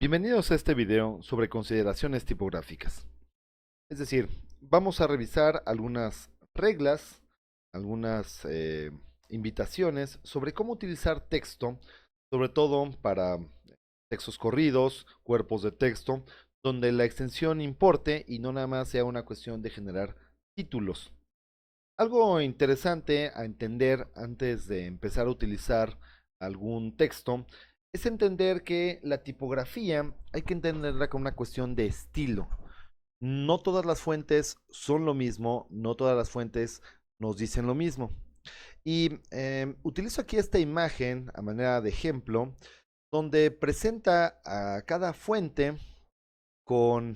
Bienvenidos a este video sobre consideraciones tipográficas. Es decir, vamos a revisar algunas reglas, algunas invitaciones sobre cómo utilizar texto, sobre todo para textos corridos, cuerpos de texto, donde la extensión importe y no nada más sea una cuestión de generar títulos. Algo interesante a entender antes de empezar a utilizar algún texto es entender que la tipografía hay que entenderla como una cuestión de estilo. No todas las fuentes son lo mismo, no todas las fuentes nos dicen lo mismo. Y utilizo aquí esta imagen a manera de ejemplo, donde presenta a cada fuente con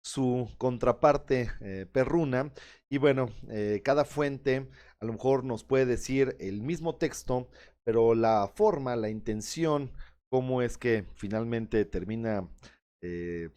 su contraparte perruna. Y bueno, cada fuente a lo mejor nos puede decir el mismo texto, pero la forma, la intención, cómo es que finalmente termina, eh,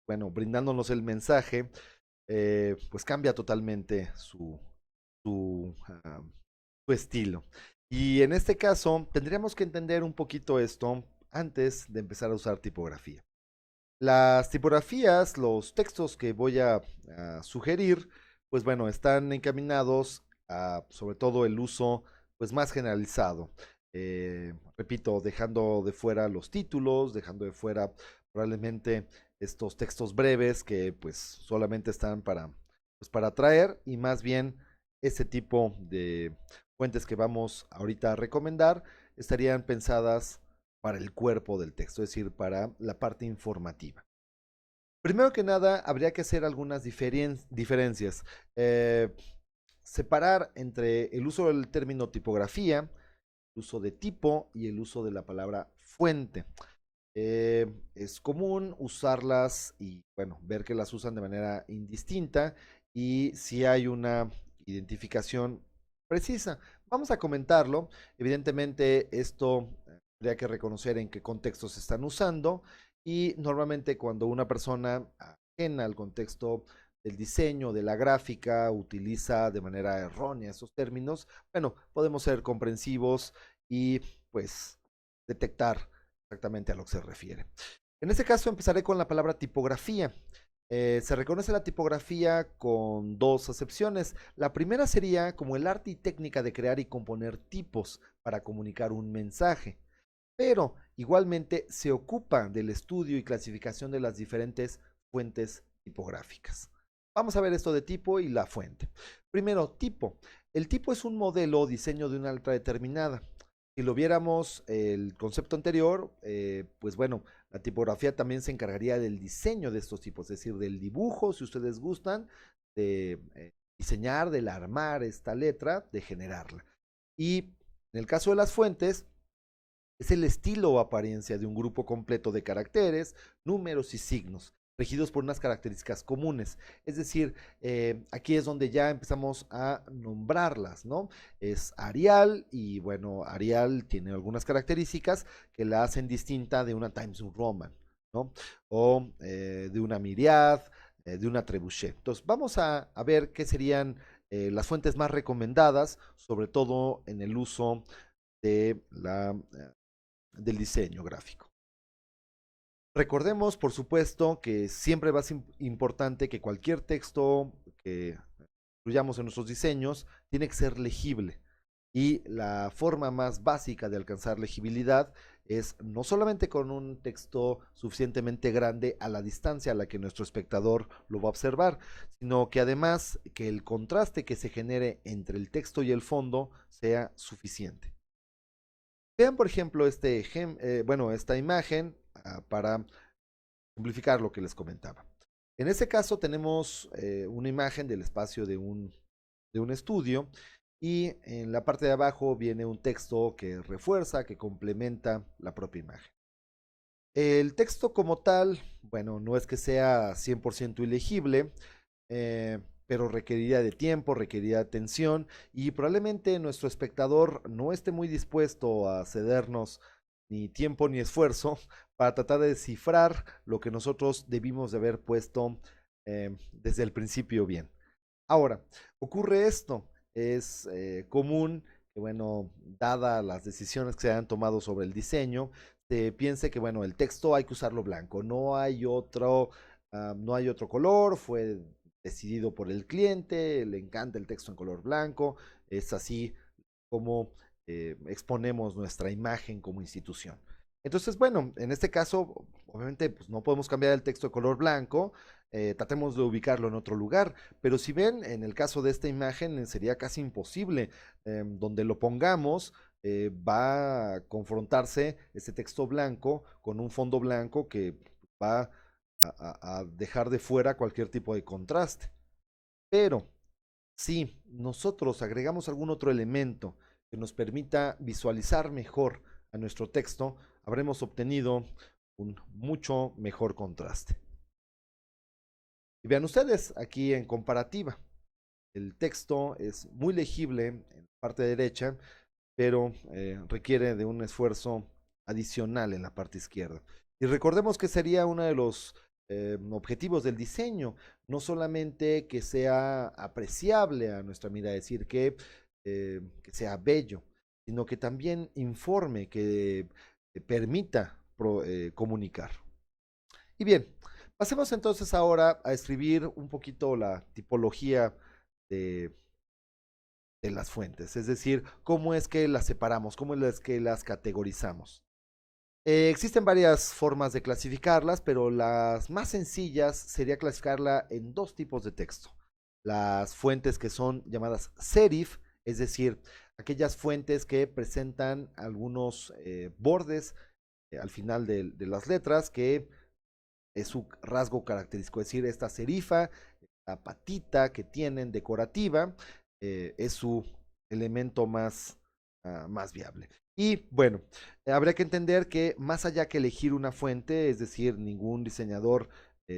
bueno, brindándonos el mensaje, pues cambia totalmente su, uh, su estilo. Y en este caso, tendríamos que entender un poquito esto antes de empezar a usar tipografía. Las tipografías, los textos que voy a sugerir, pues bueno, están encaminados a sobre todo el uso pues más generalizado. Repito, dejando de fuera los títulos, dejando de fuera probablemente estos textos breves que pues solamente están para atraer y más bien ese tipo de fuentes que vamos ahorita a recomendar estarían pensadas para el cuerpo del texto, es decir, para la parte informativa. Primero que nada, habría que hacer algunas diferencias. Eh, Separar entre el uso del término tipografía, el uso de tipo y el uso de la palabra fuente. Es común usarlas y, bueno, ver que las usan de manera indistinta y si hay una identificación precisa. Vamos a comentarlo. Evidentemente, esto habría que reconocer en qué contexto se están usando y normalmente cuando una persona ajena al contexto del diseño, de la gráfica, utiliza de manera errónea esos términos, bueno, podemos ser comprensivos y pues detectar exactamente a lo que se refiere. En este caso empezaré con la palabra tipografía. Se reconoce la tipografía con dos acepciones. La primera sería como el arte y técnica de crear y componer tipos para comunicar un mensaje, pero igualmente se ocupa del estudio y clasificación de las diferentes fuentes tipográficas. Vamos a ver esto de tipo y la fuente. Primero, tipo. El tipo es un modelo o diseño de una letra determinada. Si lo viéramos el concepto anterior, pues bueno, la tipografía también se encargaría del diseño de estos tipos, es decir, del dibujo, si ustedes gustan, de diseñar, del armar esta letra, de generarla. Y en el caso de las fuentes, es el estilo o apariencia de un grupo completo de caracteres, números y signos, regidos por unas características comunes. Es decir, aquí es donde ya empezamos a nombrarlas, ¿no? Es Arial y bueno, Arial tiene algunas características que la hacen distinta de una Times New Roman, ¿no? O de una Myriad, de una Trebuchet. Entonces, vamos a ver qué serían las fuentes más recomendadas, sobre todo en el uso de del diseño gráfico. Recordemos, por supuesto, que siempre va a ser importante que cualquier texto que incluyamos en nuestros diseños tiene que ser legible. Y la forma más básica de alcanzar legibilidad es no solamente con un texto suficientemente grande a la distancia a la que nuestro espectador lo va a observar, sino que además que el contraste que se genere entre el texto y el fondo sea suficiente. Vean, por ejemplo, esta imagen para simplificar lo que les comentaba. En este caso tenemos una imagen del espacio de un estudio y en la parte de abajo viene un texto que refuerza, que complementa la propia imagen. El texto como tal, bueno, no es que sea 100% ilegible, pero requeriría de tiempo, requeriría de atención y probablemente nuestro espectador no esté muy dispuesto a cedernos ni tiempo ni esfuerzo para tratar de descifrar lo que nosotros debimos de haber puesto desde el principio bien. Ahora, ocurre esto, es común que, bueno, dada las decisiones que se han tomado sobre el diseño, se piense que, bueno, el texto hay que usarlo blanco, no hay otro color, fue decidido por el cliente, le encanta el texto en color blanco, es así como exponemos nuestra imagen como institución. Entonces, bueno, en este caso, obviamente, pues no podemos cambiar el texto de color blanco, tratemos de ubicarlo en otro lugar, pero si ven, en el caso de esta imagen sería casi imposible, donde lo pongamos, va a confrontarse este texto blanco con un fondo blanco que va a dejar de fuera cualquier tipo de contraste. Pero si nosotros agregamos algún otro elemento que nos permita visualizar mejor a nuestro texto, habremos obtenido un mucho mejor contraste. Y vean ustedes aquí en comparativa, el texto es muy legible en la parte derecha, pero requiere de un esfuerzo adicional en la parte izquierda. Y recordemos que sería uno de los objetivos del diseño, no solamente que sea apreciable a nuestra mirada, decir que sea bello, sino que también informe, que permita comunicar. Y bien, pasemos entonces ahora a escribir un poquito la tipología de las fuentes, es decir, cómo es que las separamos, cómo es que las categorizamos. Existen varias formas de clasificarlas, pero las más sencillas sería clasificarla en dos tipos de texto. Las fuentes que son llamadas serif, es decir, aquellas fuentes que presentan algunos bordes al final de las letras, que es su rasgo característico, es decir, esta serifa, la patita que tienen decorativa, es su elemento más viable. Y bueno, habría que entender que más allá que elegir una fuente, es decir, ningún diseñador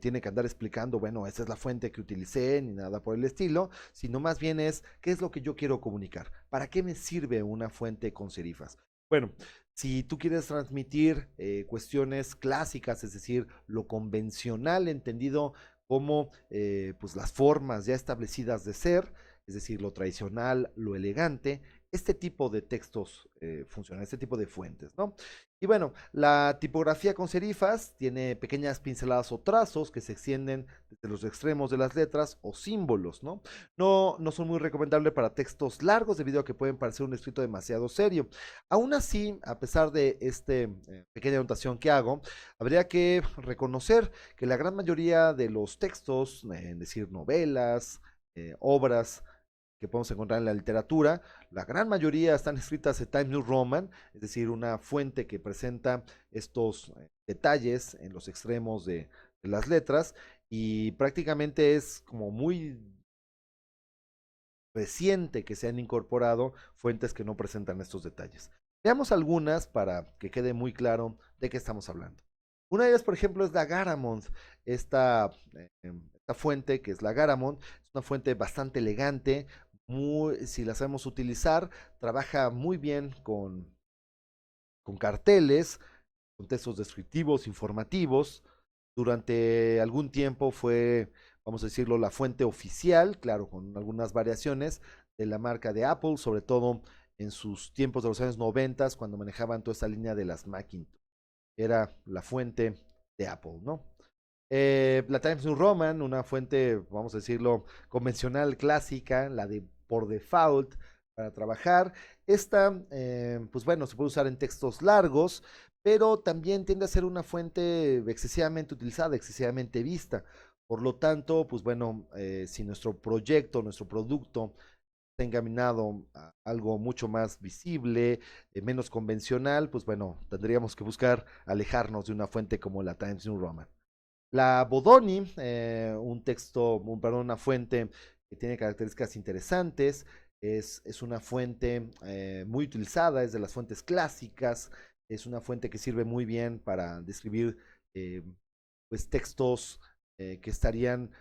tiene que andar explicando, bueno, esa es la fuente que utilicé, ni nada por el estilo, sino más bien es qué es lo que yo quiero comunicar, para qué me sirve una fuente con serifas. Bueno, si tú quieres transmitir cuestiones clásicas, es decir, lo convencional entendido como pues las formas ya establecidas de ser, es decir, lo tradicional, lo elegante, este tipo de textos funcionan, este tipo de fuentes, ¿no? Y bueno, la tipografía con serifas tiene pequeñas pinceladas o trazos que se extienden desde los extremos de las letras o símbolos, ¿no? No son muy recomendables para textos largos debido a que pueden parecer un escrito demasiado serio. Aún así, a pesar de esta pequeña anotación que hago, habría que reconocer que la gran mayoría de los textos, es decir, novelas, obras que podemos encontrar en la literatura, la gran mayoría están escritas en Times New Roman, es decir, una fuente que presenta estos detalles en los extremos de las letras, y prácticamente es como muy reciente que se han incorporado fuentes que no presentan estos detalles. Veamos algunas para que quede muy claro de qué estamos hablando. Una de ellas, por ejemplo, es la Garamond. Esta fuente que es la Garamond es una fuente bastante elegante, si la sabemos utilizar, trabaja muy bien con carteles, con textos descriptivos, informativos. Durante algún tiempo fue, vamos a decirlo, la fuente oficial, claro, con algunas variaciones de la marca de Apple, sobre todo en sus tiempos de los años 90, cuando manejaban toda esta línea de las Macintosh. Era la fuente de Apple, ¿no? La Times New Roman, una fuente, vamos a decirlo, convencional, clásica, la de por default para trabajar. Esta, pues bueno, se puede usar en textos largos, pero también tiende a ser una fuente excesivamente utilizada, excesivamente vista. Por lo tanto, pues bueno, si nuestro proyecto, nuestro producto está encaminado a algo mucho más visible, menos convencional, pues bueno, tendríamos que buscar alejarnos de una fuente como la Times New Roman. La Bodoni, perdón, una fuente que tiene características interesantes, es una fuente muy utilizada, es de las fuentes clásicas, es una fuente que sirve muy bien para describir pues textos que estarían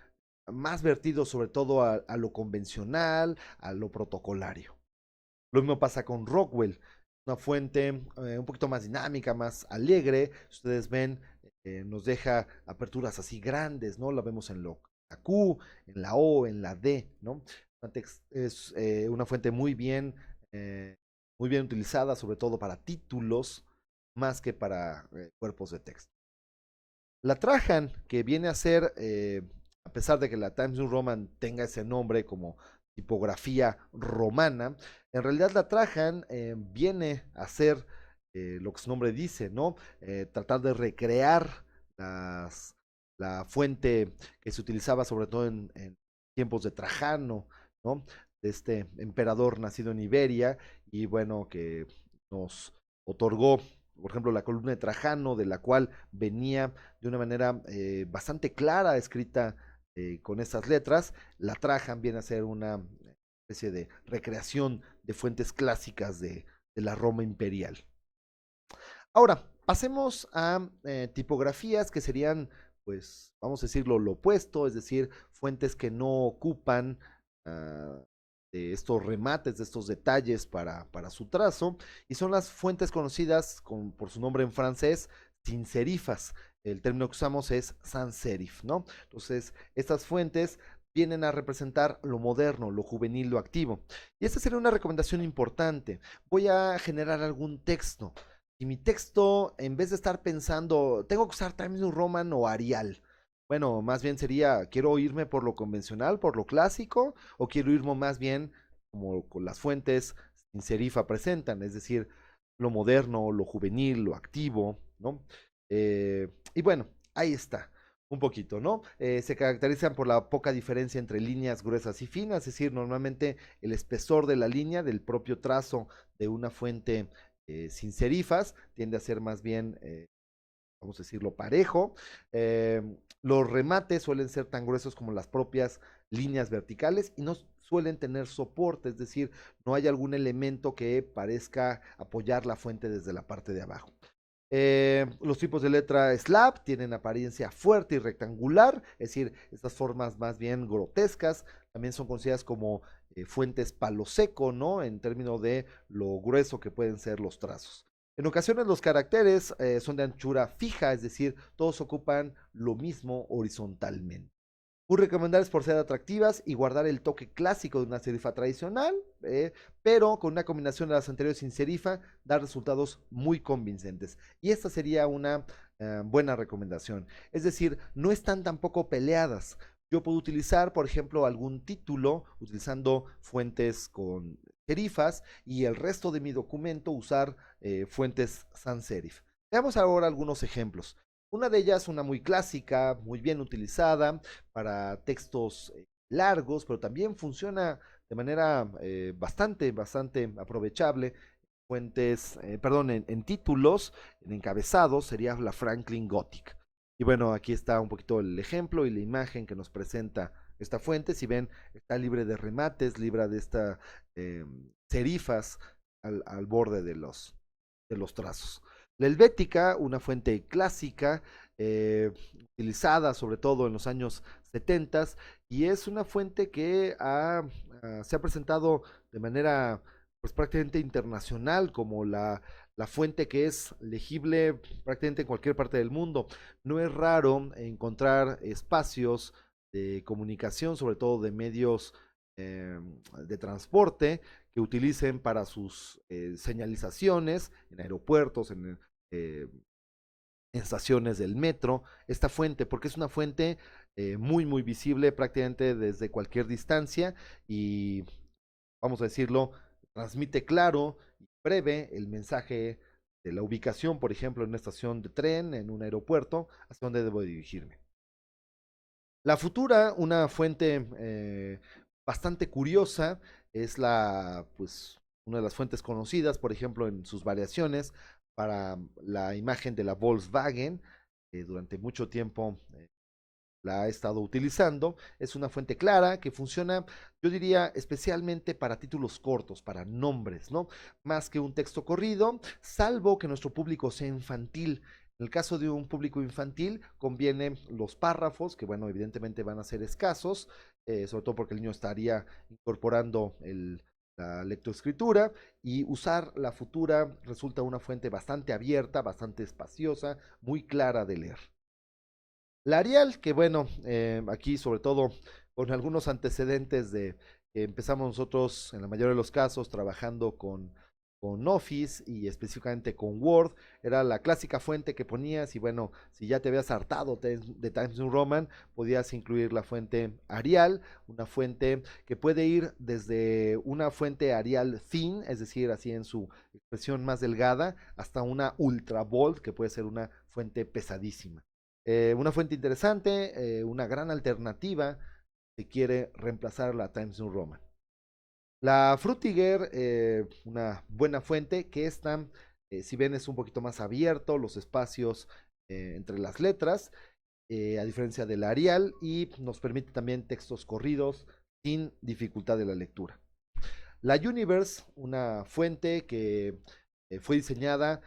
más vertidos sobre todo a lo convencional, a lo protocolario. Lo mismo pasa con Rockwell, una fuente un poquito más dinámica, más alegre. Ustedes ven, nos deja aperturas así grandes, ¿no? La vemos en la Q, en la O, en la D, ¿no? Es una fuente muy bien utilizada, sobre todo para títulos. más que para cuerpos de texto. La Trajan, que viene a ser, a pesar de que la Times New Roman tenga ese nombre como tipografía romana, en realidad la Trajan viene a ser lo que su nombre dice, ¿no? Tratar de recrear las, la fuente que se utilizaba sobre todo en tiempos de Trajano, ¿no? De este emperador nacido en Iberia y bueno, que nos otorgó, por ejemplo, la columna de Trajano, de la cual venía de una manera bastante clara, escrita con estas letras. La Trajan viene a ser una especie de recreación de fuentes clásicas de la Roma imperial. Ahora, pasemos a tipografías que serían, pues, vamos a decirlo, lo opuesto, es decir, fuentes que no ocupan de estos remates, de estos detalles para su trazo, y son las fuentes conocidas por su nombre en francés, sin serifas. El término que usamos es sans serif, ¿no? Entonces, estas fuentes vienen a representar lo moderno, lo juvenil, lo activo. Y esta sería una recomendación importante. Voy a generar algún texto. Si mi texto, en vez de estar pensando, tengo que usar Times New Roman o Arial, bueno, más bien sería, quiero irme por lo convencional, por lo clásico, o quiero irme más bien como con las fuentes sin serifa presentan, es decir, lo moderno, lo juvenil, lo activo, ¿no? Y bueno, ahí está, un poquito, ¿no? Se caracterizan por la poca diferencia entre líneas gruesas y finas, es decir, normalmente el espesor de la línea del propio trazo de una fuente sin serifas tiende a ser más bien vamos a decirlo, parejo. Los remates suelen ser tan gruesos como las propias líneas verticales y no suelen tener soporte, es decir, no hay algún elemento que parezca apoyar la fuente desde la parte de abajo. Los tipos de letra slab tienen apariencia fuerte y rectangular, es decir, estas formas más bien grotescas también son consideradas como fuentes palo seco, ¿no? En términos de lo grueso que pueden ser los trazos. En ocasiones los caracteres son de anchura fija, es decir, todos ocupan lo mismo horizontalmente. Muy recomendables por ser atractivas y guardar el toque clásico de una serifa tradicional, pero con una combinación de las anteriores sin serifa da resultados muy convincentes. Y esta sería una buena recomendación. Es decir, no están tampoco peleadas. Yo puedo utilizar, por ejemplo, algún título utilizando fuentes con serifas y el resto de mi documento usar fuentes sans serif. Veamos ahora algunos ejemplos. Una de ellas, una muy clásica, muy bien utilizada para textos largos, pero también funciona de manera bastante aprovechable. Fuentes, perdón, en títulos, en encabezados, sería la Franklin Gothic. Y bueno, aquí está un poquito el ejemplo y la imagen que nos presenta esta fuente. Si ven, está libre de remates, libre de esta serifas al borde de los trazos. La helvética, una fuente clásica, utilizada sobre todo en los años 70 y es una fuente que se ha presentado de manera pues prácticamente internacional como la fuente que es legible prácticamente en cualquier parte del mundo. No es raro encontrar espacios de comunicación, sobre todo de medios de transporte, que utilicen para sus señalizaciones en aeropuertos, eh, en estaciones del metro, esta fuente, porque es una fuente muy visible prácticamente desde cualquier distancia y, vamos a decirlo, transmite claro y breve el mensaje de la ubicación, por ejemplo, en una estación de tren, en un aeropuerto, hacia dónde debo dirigirme. La futura, una fuente bastante curiosa, es pues, una de las fuentes conocidas, por ejemplo, en sus variaciones para la imagen de la Volkswagen, que durante mucho tiempo la ha estado utilizando. Es una fuente clara que funciona, yo diría, especialmente para títulos cortos, para nombres, ¿no? Más que un texto corrido, salvo que nuestro público sea infantil. En el caso de un público infantil, conviene los párrafos, que bueno, evidentemente van a ser escasos, sobre todo porque el niño estaría incorporando la lectoescritura y usar la futura resulta una fuente bastante abierta, bastante espaciosa, muy clara de leer. La Arial, que bueno, aquí sobre todo con algunos antecedentes de que empezamos nosotros, en la mayoría de los casos, trabajando con con Office y específicamente con Word. Era la clásica fuente que ponías y bueno, si ya te habías hartado de Times New Roman, podías incluir la fuente Arial, una fuente que puede ir desde una fuente Arial thin, es decir, así en su expresión más delgada, hasta una ultra bold, que puede ser una fuente pesadísima. Una fuente interesante, una gran alternativa si quiere reemplazar la Times New Roman. La Frutiger, una buena fuente que esta, si ven, es un poquito más abierto los espacios entre las letras, a diferencia del Arial, y nos permite también textos corridos sin dificultad de la lectura. La Universe, una fuente que fue diseñada,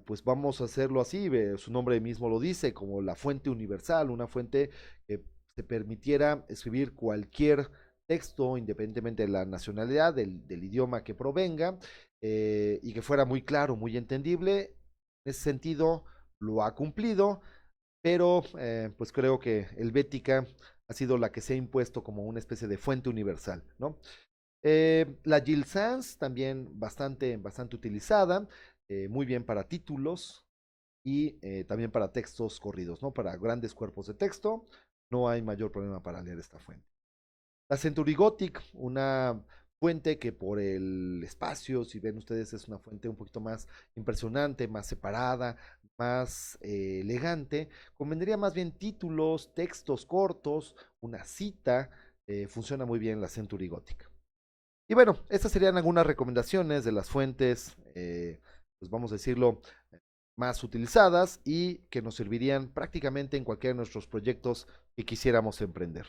pues vamos a hacerlo así, su nombre mismo lo dice, como la fuente universal, una fuente que se permitiera escribir cualquier texto, independientemente de la nacionalidad, del idioma que provenga, y que fuera muy claro, muy entendible. En ese sentido, lo ha cumplido, pero pues creo que Helvética ha sido la que se ha impuesto como una especie de fuente universal, ¿no? La Jill Sans, también bastante utilizada, muy bien para títulos y también para textos corridos, ¿no? Para grandes cuerpos de texto, no hay mayor problema para leer esta fuente. La Century Gothic, una fuente que por el espacio, si ven ustedes, es una fuente un poquito más impresionante, más separada, más elegante. Convendría más bien títulos, textos cortos, una cita. Funciona muy bien la Century Gothic. Y bueno, estas serían algunas recomendaciones de las fuentes, pues vamos a decirlo, más utilizadas y que nos servirían prácticamente en cualquiera de nuestros proyectos que quisiéramos emprender.